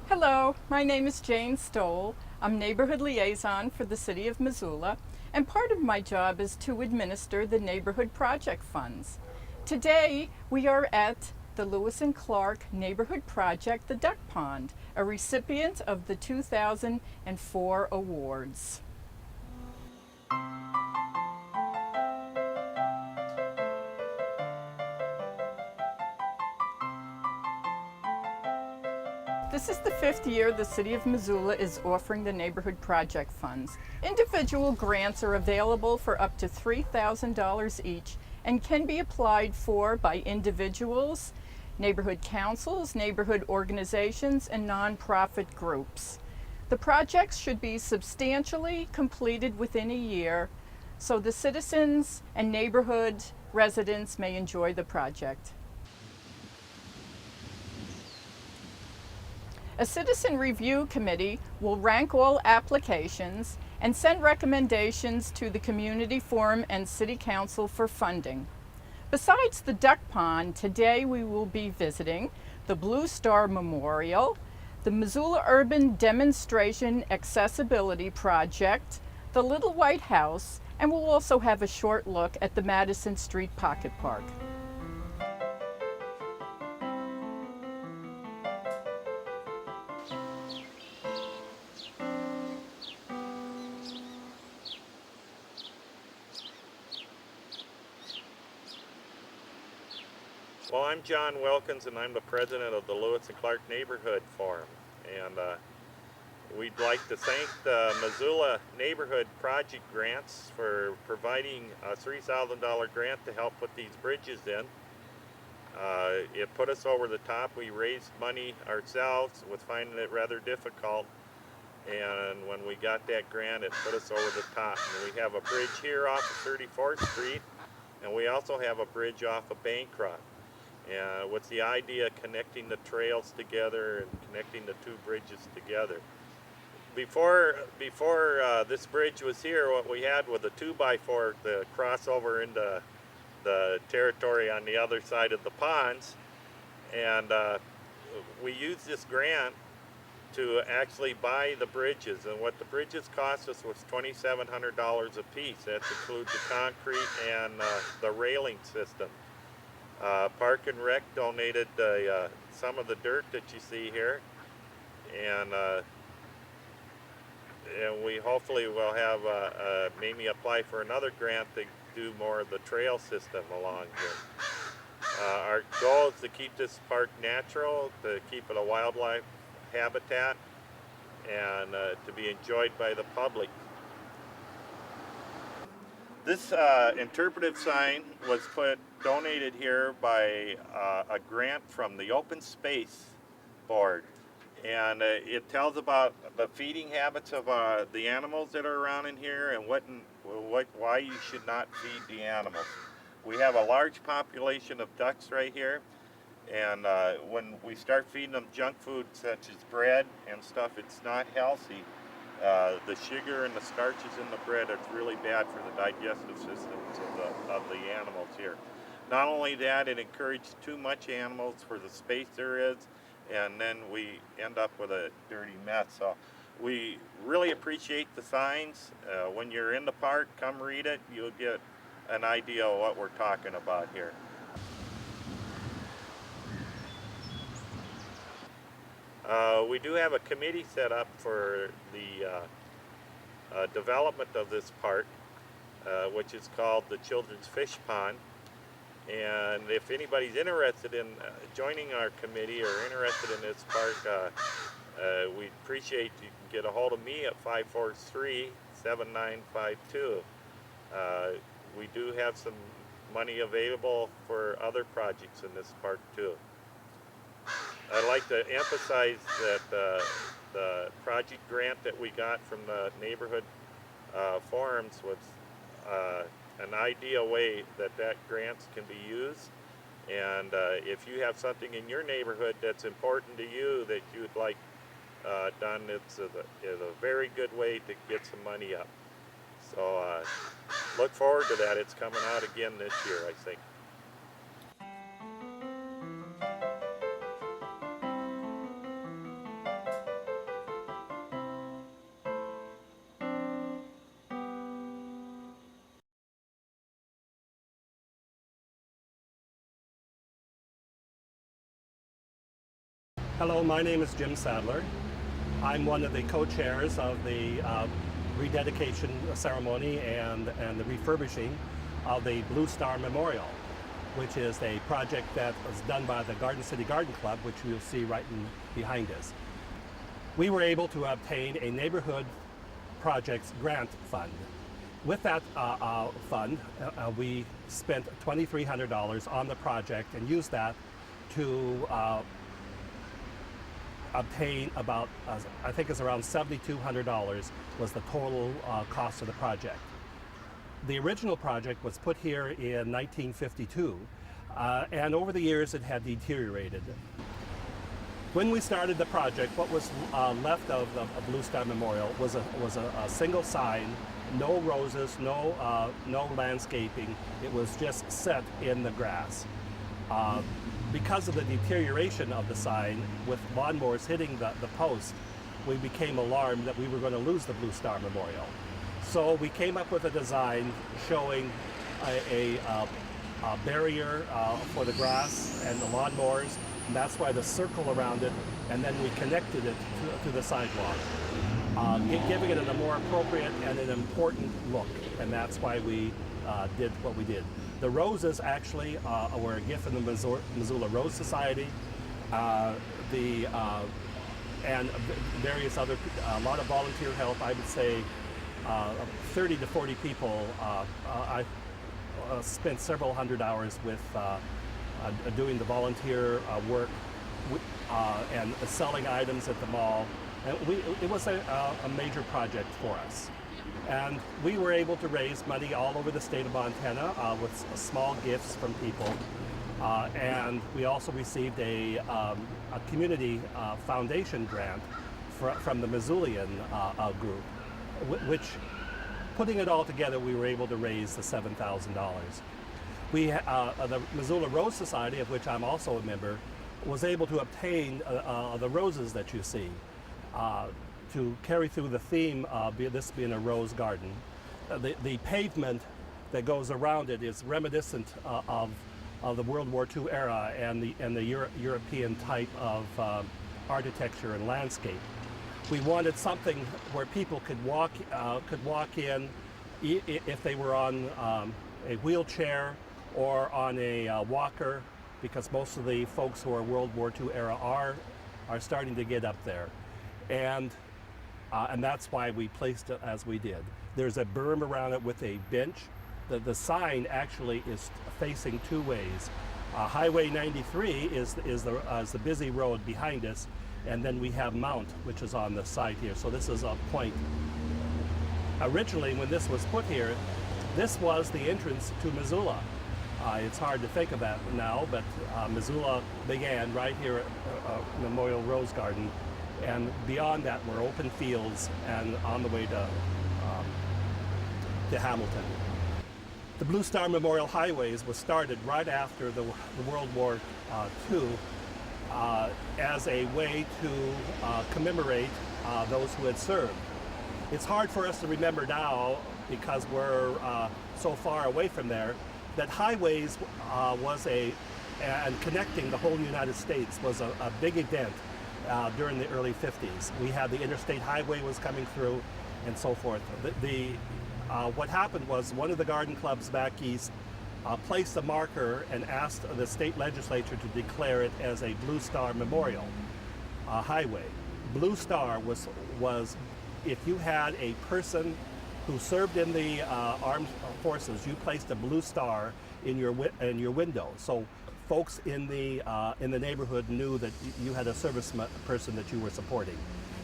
Hello, my name is Jane Stoll. I'm Neighborhood Liaison for the City of Missoula, and part of my job is to administer the Neighborhood Project Funds. Today, we are at the Lewis and Clark Neighborhood Project, the Duck Pond, a recipient of the 2004 awards. This is the fifth year the City of Missoula is offering the Neighborhood Project Funds. Individual grants are available for up to $3,000 each and can be applied for by individuals, neighborhood councils, neighborhood organizations, and nonprofit groups. The projects should be substantially completed within a year so the citizens and neighborhood residents may enjoy the project. A citizen review committee will rank all applications and send recommendations to the community forum and city council for funding. Besides the duck pond, today we will be visiting the Blue Star Memorial, the Missoula Urban Demonstration Accessibility Project, the Little White House, and we'll also have a short look at the Madison Street Pocket Park. Well, I'm John Wilkins, and I'm the president of the Lewis and Clark Neighborhood Forum. And we'd like to thank the Missoula Neighborhood Project Grants for providing a $3,000 grant to help put these bridges in. It put us over the top. We raised money ourselves with finding it rather difficult. And when we got that grant, it put us over the top. And we have a bridge here off of 34th Street, and we also have a bridge off of Bancroft. With the idea of connecting the trails together and connecting the two bridges together. Before this bridge was here, what we had was a 2x4 to cross over into the territory on the other side of the ponds, and we used this grant to actually buy the bridges, and what the bridges cost us was $2,700 a piece. That includes the concrete and the railing system. Park and Rec donated some of the dirt that you see here, and we hopefully will have maybe apply for another grant to do more of the trail system along here. Our goal is to keep this park natural, to keep it a wildlife habitat, and to be enjoyed by the public. This interpretive sign was donated here by a grant from the Open Space Board, and it tells about the feeding habits of the animals that are around in here and why you should not feed the animals. We have a large population of ducks right here, and when we start feeding them junk food such as bread and stuff, it's not healthy. The sugar and the starches in the bread are really bad for the digestive systems of the animals here. Not only that, it encourages too much animals for the space there is, and then we end up with a dirty mess. So we really appreciate the signs. When you're in the park, come read it. You'll get an idea of what we're talking about here. We do have a committee set up for the development of this park, which is called the Children's Fish Pond. And if anybody's interested in joining our committee or interested in this park, we'd appreciate you can get a hold of me at 543-7952. We do have some money available for other projects in this park too. I'd like to emphasize that the project grant that we got from the neighborhood forums was an ideal way that grants can be used. And if you have something in your neighborhood that's important to you that you'd like done, it's a very good way to get some money up. So look forward to that. It's coming out again this year, I think. Hello, my name is Jim Sadler. I'm one of the co-chairs of the rededication ceremony and the refurbishing of the Blue Star Memorial, which is a project that was done by the Garden City Garden Club, which you'll see right behind us. We were able to obtain a neighborhood projects grant fund. With that fund, we spent $2,300 on the project and used that to obtain about, I think it's around $7,200 was the total cost of the project. The original project was put here in 1952, and over the years it had deteriorated. When we started the project, what was left of the Blue Star Memorial was a single sign, no roses, no landscaping. It was just set in the grass. Because of the deterioration of the sign, with lawnmowers hitting the post, we became alarmed that we were going to lose the Blue Star Memorial. So we came up with a design showing a barrier for the grass and the lawnmowers, and that's why the circle around it, and then we connected it to the sidewalk, giving it a more appropriate and an important look, and that's why we did what we did. The roses actually were a gift from the Missoula Rose Society, and various other, a lot of volunteer help. I would say 30 to 40 people. I spent several hundred hours with doing the volunteer work and selling items at the mall. And it was a major project for us. And we were able to raise money all over the state of Montana with small gifts from people. And we also received a community foundation grant from the Missoulian group, which, putting it all together, we were able to raise the $7,000. The Missoula Rose Society, of which I'm also a member, was able to obtain the roses that you see. To carry through the theme of this being a rose garden. The pavement that goes around it is reminiscent of the World War II era and the European type of architecture and landscape. We wanted something where people could walk in if they were on a wheelchair or on a walker, because most of the folks who are World War II era are starting to get up there. And that's why we placed it as we did. There's a berm around it with a bench. The sign actually is facing two ways. Highway 93 is the busy road behind us, and then we have Mount, which is on the side here. So this is a point. Originally, when this was put here, this was the entrance to Missoula. It's hard to think of that now, but Missoula began right here at Memorial Rose Garden. And beyond that were open fields and on the way to Hamilton. The Blue Star Memorial Highways was started right after the World War II as a way to commemorate those who had served. It's hard for us to remember now, because we're so far away from there, that highways and connecting the whole United States was a big event. During the early 50s. We had the interstate highway was coming through and so forth. What happened was one of the garden clubs back east placed a marker and asked the state legislature to declare it as a Blue Star Memorial highway. Blue Star was if you had a person who served in the armed forces, you placed a blue star in your window. So folks in the neighborhood knew that you had a service person that you were supporting.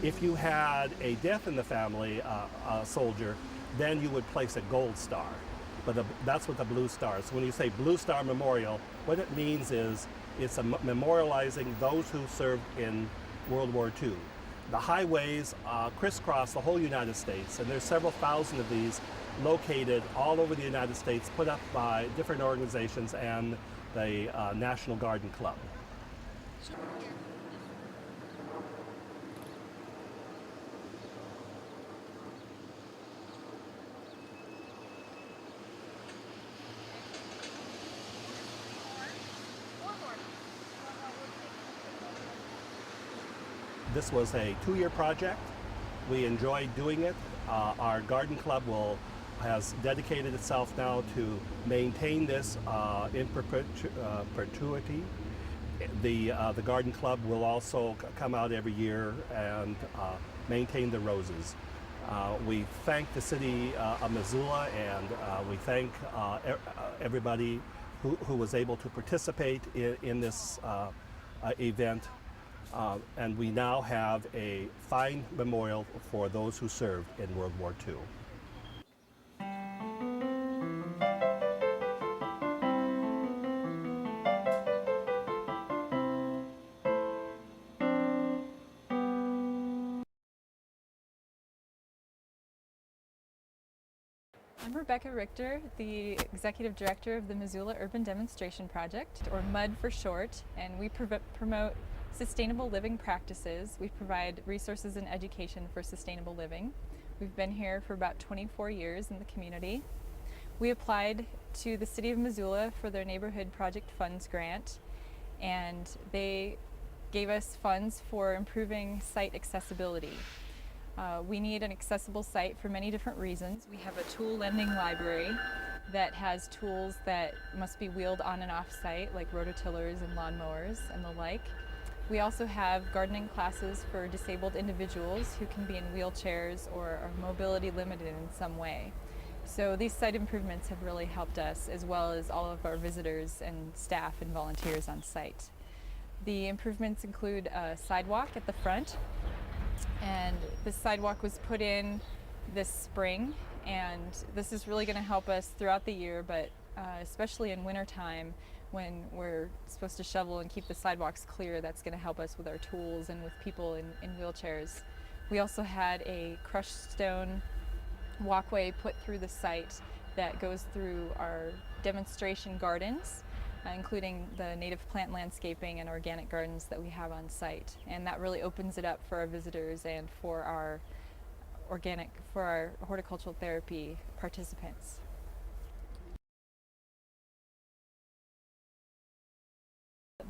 If you had a death in the family, a soldier, then you would place a gold star. But that's what the blue star is. So when you say Blue Star Memorial, what it means is it's memorializing those who served in World War II. The highways crisscross the whole United States, and there's several thousand of these located all over the United States, put up by different organizations and the National Garden Club. This was a 2-year project. We enjoyed doing it. Our garden club has dedicated itself now to maintain this in perpetuity. The garden club will also come out every year and maintain the roses. We thank the city of Missoula, and we thank everybody who was able to participate in this event. And we now have a fine memorial for those who served in World War II. I'm Rebecca Richter, the Executive Director of the Missoula Urban Demonstration Project, or MUD for short, and we promote sustainable living practices. We provide resources and education for sustainable living. We've been here for about 24 years in the community. We applied to the City of Missoula for their Neighborhood Project Funds grant, and they gave us funds for improving site accessibility. We need an accessible site for many different reasons. We have a tool lending library that has tools that must be wheeled on and off site, like rototillers and lawnmowers and the like. We also have gardening classes for disabled individuals who can be in wheelchairs or are mobility limited in some way. So these site improvements have really helped us, as well as all of our visitors and staff and volunteers on site. The improvements include a sidewalk at the front, and this sidewalk was put in this spring, and this is really going to help us throughout the year, but especially in wintertime when we're supposed to shovel and keep the sidewalks clear. That's going to help us with our tools and with people in wheelchairs. We also had a crushed stone walkway put through the site that goes through our demonstration gardens, including the native plant landscaping and organic gardens that we have on site. And that really opens it up for our visitors and for our horticultural therapy participants.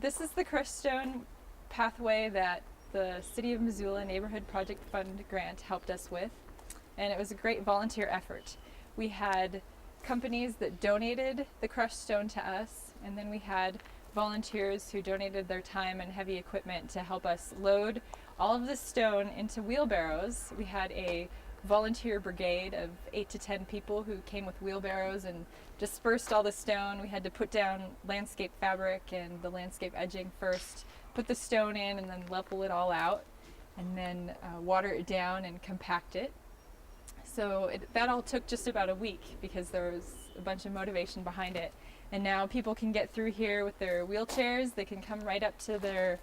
This is the crushed stone pathway that the City of Missoula Neighborhood Project Fund grant helped us with, and it was a great volunteer effort. We had companies that donated the crushed stone to us, and then we had volunteers who donated their time and heavy equipment to help us load all of this stone into wheelbarrows. We had a volunteer brigade of 8 to 10 people who came with wheelbarrows and dispersed all the stone. We had to put down landscape fabric and the landscape edging first, put the stone in, and then level it all out, and then water it down and compact it. So that all took just about a week because there was a bunch of motivation behind it. And now people can get through here with their wheelchairs. They can come right up to their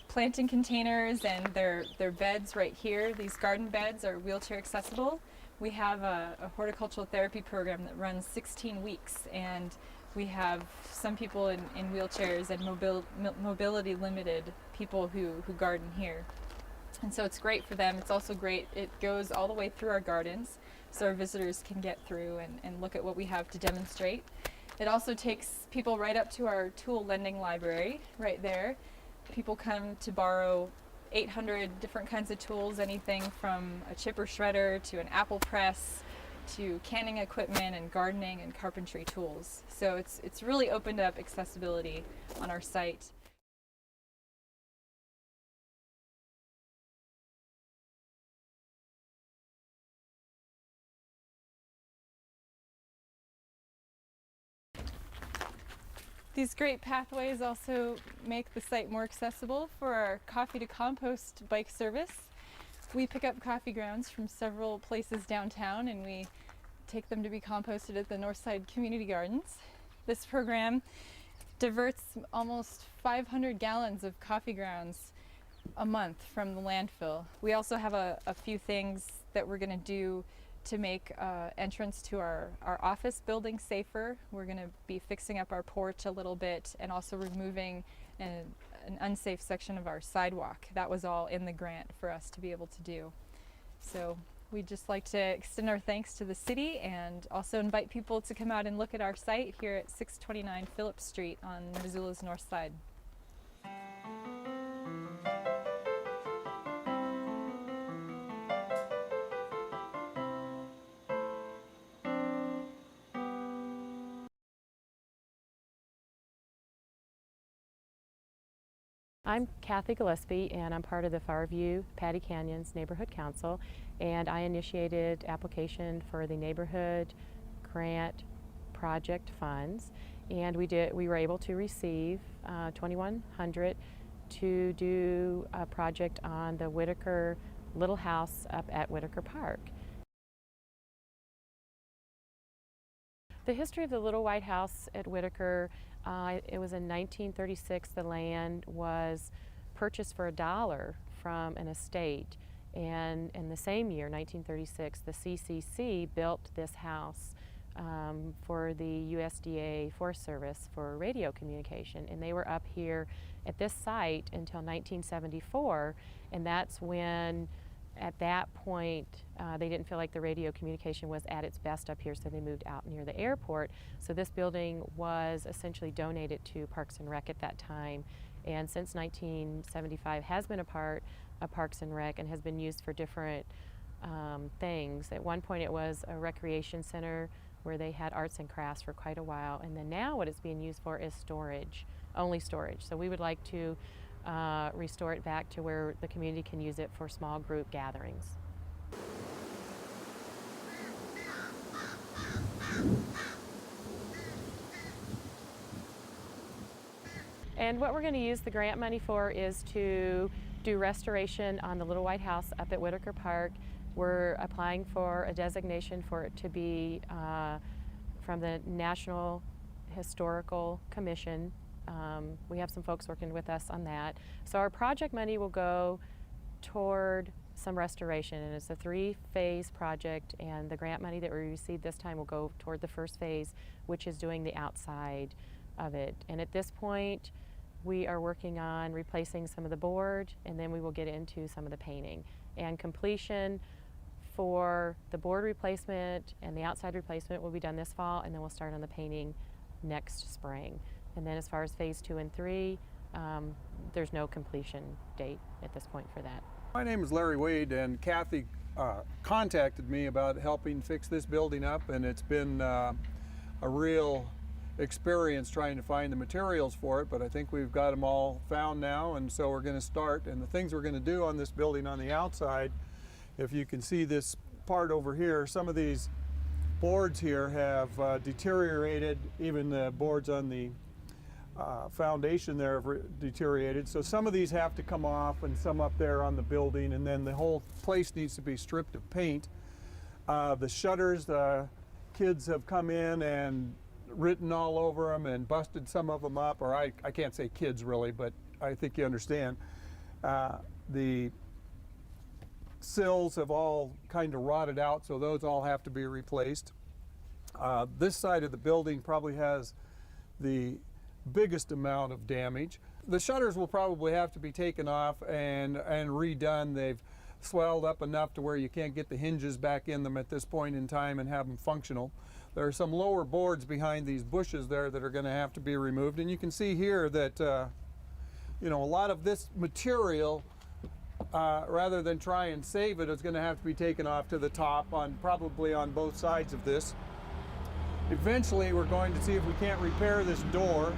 planting containers and their beds right here. These garden beds are wheelchair accessible. We have a horticultural therapy program that runs 16 weeks, and we have some people in wheelchairs and mobility limited people who garden here. And so it's great for them. It's also great, it goes all the way through our gardens so our visitors can get through and look at what we have to demonstrate. It also takes people right up to our tool lending library right there. People come to borrow 800 different kinds of tools, anything from a chipper shredder to an apple press to canning equipment and gardening and carpentry tools. So it's really opened up accessibility on our site. These great pathways also make the site more accessible for our coffee to compost bike service. We pick up coffee grounds from several places downtown and we take them to be composted at the Northside Community Gardens. This program diverts almost 500 gallons of coffee grounds a month from the landfill. We also have a few things that we're going to do to make entrance to our office building safer. We're going to be fixing up our porch a little bit and also removing an unsafe section of our sidewalk. That was all in the grant for us to be able to do. So we'd just like to extend our thanks to the city and also invite people to come out and look at our site here at 629 Phillips Street on Missoula's north side. I'm Kathy Gillespie, and I'm part of the Farview Patty Canyons Neighborhood Council, and I initiated application for the neighborhood grant project funds, and we were able to receive $2,100 to do a project on the Whitaker Little House up at Whitaker Park. The history of the Little White House at Whitaker, it was in 1936. The land was purchased for $1 from an estate, and in the same year, 1936, the CCC built this house for the USDA Forest Service for radio communication, and they were up here at this site until 1974, and that's when, at that point, they didn't feel like the radio communication was at its best up here, so they moved out near the airport. So this building was essentially donated to Parks and Rec at that time, and since 1975 has been a part of Parks and Rec and has been used for different things. At one point it was a recreation center where they had arts and crafts for quite a while, and then now what it's being used for is storage, only storage. So we would like to restore it back to where the community can use it for small group gatherings. And what we're going to use the grant money for is to do restoration on the Little White House up at Whitaker Park. We're applying for a designation for it to be from the National Historical Commission. We have some folks working with us on that. So our project money will go toward some restoration, and it's a 3-phase project, and the grant money that we received this time will go toward the first phase, which is doing the outside of it. And at this point, we are working on replacing some of the board, and then we will get into some of the painting. And completion for the board replacement and the outside replacement will be done this fall, and then we'll start on the painting next spring. And then as far as phase 2 and 3, there's no completion date at this point for that. My name is Larry Wade, and Kathy contacted me about helping fix this building up, and it's been a real experience trying to find the materials for it, but I think we've got them all found now, and so we're going to start. And the things we're going to do on this building on the outside, if you can see this part over here, some of these boards here have deteriorated. Even the boards on the foundation there have deteriorated. So some of these have to come off, and some up there on the building, and then the whole place needs to be stripped of paint. The shutters, the kids have come in and written all over them and busted some of them up, or I can't say kids really, but I think you understand. The sills have all kind of rotted out, so those all have to be replaced. This side of the building probably has the biggest amount of damage. The shutters will probably have to be taken off and redone. They've swelled up enough to where you can't get the hinges back in them at this point in time and have them functional. There are some lower boards behind these bushes there that are going to have to be removed, and you can see here that you know, a lot of this material, rather than try and save it, is going to have to be taken off to the top, probably on both sides of this. Eventually we're going to see if we can't repair this door.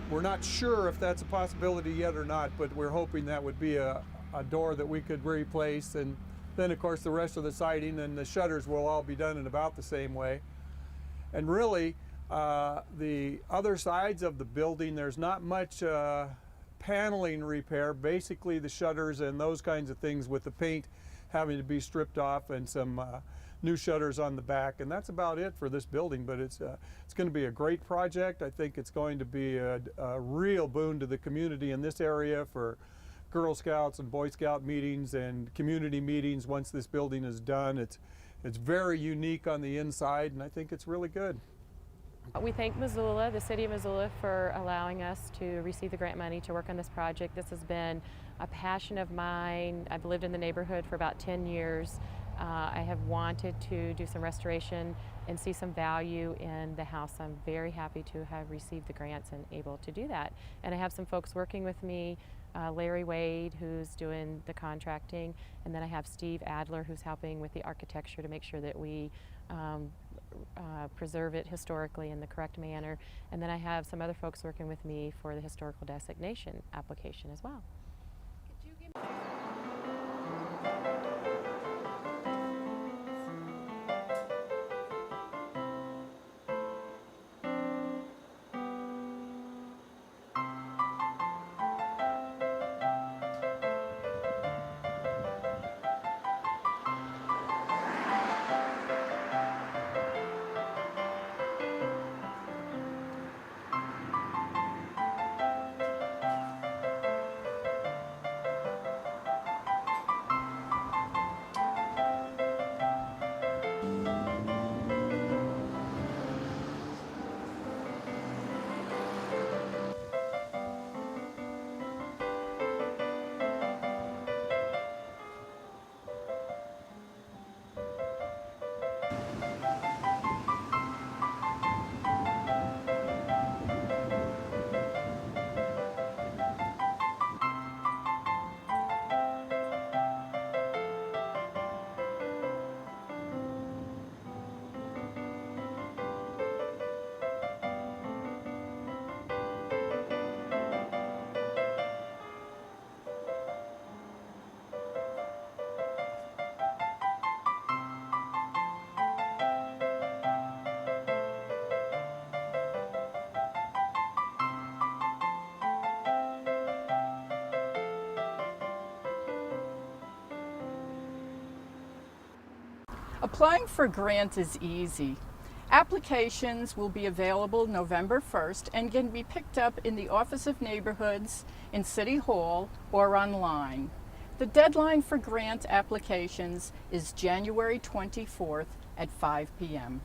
We're not sure if that's a possibility yet or not, but we're hoping that would be a door that we could replace. And then of course the rest of the siding and the shutters will all be done in about the same way. And really the other sides of the building, there's not much paneling repair. Basically the shutters and those kinds of things, with the paint having to be stripped off, and some new shutters on the back, and that's about it for this building. But it's going to be a great project. I think it's going to be a real boon to the community in this area for Girl Scouts and Boy Scout meetings and community meetings once this building is done. It's very unique on the inside, and I think it's really good. We thank Missoula, the City of Missoula, for allowing us to receive the grant money to work on this project. This has been a passion of mine. I've lived in the neighborhood for about 10 years. I have wanted to do some restoration and see some value in the house. I'm very happy to have received the grants and able to do that. And I have some folks working with me, Larry Wade, who's doing the contracting, and then I have Steve Adler, who's helping with the architecture to make sure that we preserve it historically in the correct manner. And then I have some other folks working with me for the historical designation application as well. Applying for a grant is easy. Applications will be available November 1st and can be picked up in the Office of Neighborhoods in City Hall or online. The deadline for grant applications is January 24th at 5 p.m.